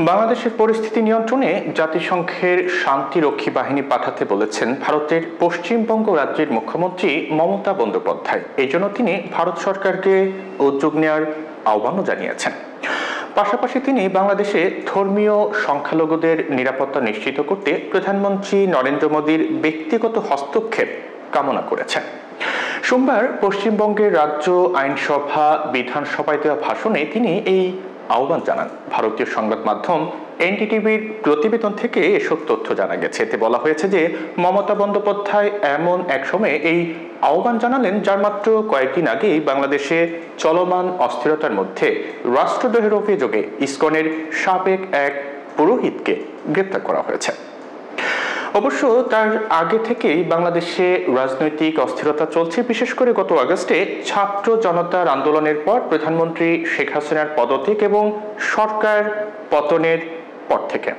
বাংলাদেশের পরিস্থিতি নিয়ন্ত্রণে জাতিসংঘের শান্তিরক্ষী বাহিনী পাঠাতে বলেছেন ভারতের পশ্চিমবঙ্গ রাজ্যের মুখ্যমন্ত্রী মমতা বন্দ্যোপাধ্যায়। এই জন্য তিনি ভারত সরকারকে উদ্যোগ নেওয়ার আহ্বানও জানিয়েছেন। পাশাপাশি তিনি বাংলাদেশে ধর্মীয় সংখ্যালঘুদের নিরাপত্তা নিশ্চিত করতে প্রধানমন্ত্রী নরেন্দ্র মোদীর ব্যক্তিগত হস্তক্ষেপ কামনা করেছেন। সোমবার পশ্চিমবঙ্গের রাজ্য আইনসভা বিধানসভায় দেওয়া ভাষণে তিনি এই আহ্বান জানান। ভারতীয় সংবাদ মাধ্যম এনডিটিভির প্রতিবেদন থেকে এসব তথ্য জানা গেছে। এতে বলা হয়েছে যে মমতা বন্দ্যোপাধ্যায় এমন এক সময়ে এই আহ্বান জানালেন যার মাত্র কয়েকদিন আগেই বাংলাদেশে চলমান অস্থিরতার মধ্যে রাষ্ট্রদ্রোহের অভিযোগে ইসকনের সাবেক এক পুরোহিতকে গ্রেপ্তার করা হয়েছে। অবশ্য তার আগে থেকেই বাংলাদেশে রাজনৈতিক অস্থিরতা চলছে। বিশেষ করে গত আগস্টে ছাত্র জনতার আন্দোলনের পর প্রধানমন্ত্রী শেখ হাসিনার পদত্যাগ এবং সরকার পতনের পর থেকে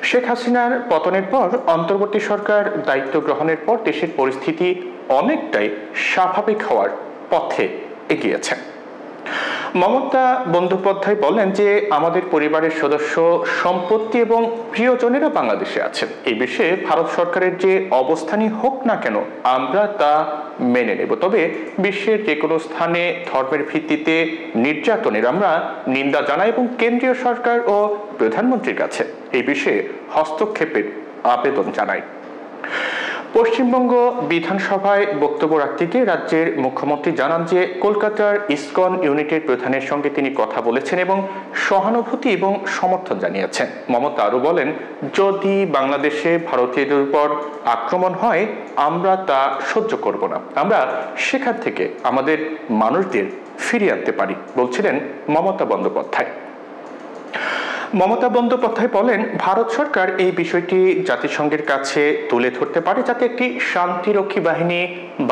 শেখ হাসিনার পতনের পর অন্তর্বর্তী সরকার দায়িত্ব গ্রহণের পর দেশের পরিস্থিতি অনেকটাই স্বাভাবিক হওয়ার পথে এগিয়েছে। মমতা বন্দ্যোপাধ্যায় বলেন যে আমাদের পরিবারের সদস্য, সম্পত্তি এবং প্রিয়জনেরা বাংলাদেশে আছেন। এই বিষয়ে ভারত সরকারের যে অবস্থানই হোক না কেন আমরা তা মেনে নেব। তবে বিশ্বের যে কোনো স্থানে ধর্মের ভিত্তিতে নির্যাতনের আমরা নিন্দা জানাই এবং কেন্দ্রীয় সরকার ও প্রধানমন্ত্রীর কাছে এই বিষয়ে হস্তক্ষেপের আবেদন জানাই। পশ্চিমবঙ্গ বিধানসভায় বক্তব্য রাখতে গিয়ে রাজ্যের মুখ্যমন্ত্রী জানান যে কলকাতার ইসকন ইউনিটের প্রধানের সঙ্গে তিনি কথা বলেছেন এবং সহানুভূতি এবং সমর্থন জানিয়েছেন। মমতা আরও বলেন, যদি বাংলাদেশে ভারতীয়দের উপর আক্রমণ হয় আমরা তা সহ্য করব না। আমরা সেখান থেকে আমাদের মানুষদের ফিরিয়ে আনতে পারি, বলছিলেন মমতা বন্দ্যোপাধ্যায়। মমতা বন্দ্যোপাধ্যায় বলেন, ভারত সরকার এই বিষয়টি জাতিসংঘের কাছে তুলে ধরতে পারে যাতে একটি শান্তিরক্ষী বাহিনী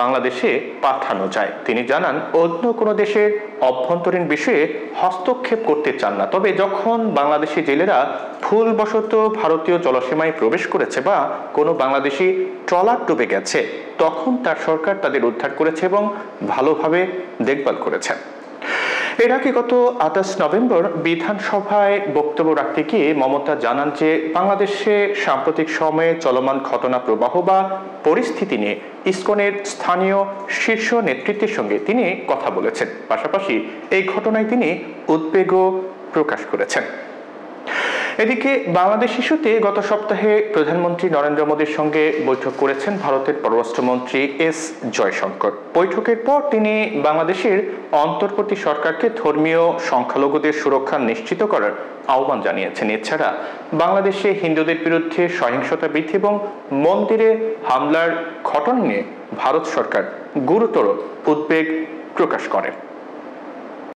বাংলাদেশে পাঠানো যায়। তিনি জানান, অন্য কোনো দেশের অভ্যন্তরীণ বিষয়ে হস্তক্ষেপ করতে চান না। তবে যখন বাংলাদেশি জেলেরা ভুলবশত ভারতীয় জলসীমায় প্রবেশ করেছে বা কোনো বাংলাদেশি ট্রলার ডুবে গেছে তখন তার সরকার তাদের উদ্ধার করেছে এবং ভালোভাবে দেখভাল করেছে। এর আগে গত 28 নভেম্বর বিধানসভায় বক্তব্য রাখতে গিয়ে মমতা জানান যে বাংলাদেশে সাম্প্রতিক সময়ে চলমান ঘটনা প্রবাহ বা পরিস্থিতি নিয়ে ইসকনের স্থানীয় শীর্ষ নেতৃত্বের সঙ্গে তিনি কথা বলেছেন। পাশাপাশি এই ঘটনায় তিনি উদ্বেগও প্রকাশ করেছেন। এদিকে বাংলাদেশ ইস্যুতে গত সপ্তাহে প্রধানমন্ত্রী নরেন্দ্র মোদীর সঙ্গে বৈঠক করেছেন ভারতের পররাষ্ট্রমন্ত্রী এস জয়শঙ্কর। বৈঠকের পর তিনি বাংলাদেশের অন্তর্বর্তী সরকারকে ধর্মীয় সংখ্যালঘুদের সুরক্ষা নিশ্চিত করার আহ্বান জানিয়েছেন। এছাড়া বাংলাদেশে হিন্দুদের বিরুদ্ধে সহিংসতা বৃদ্ধি এবং মন্দিরে হামলার ঘটনা নিয়ে ভারত সরকার গুরুতর উদ্বেগ প্রকাশ করে।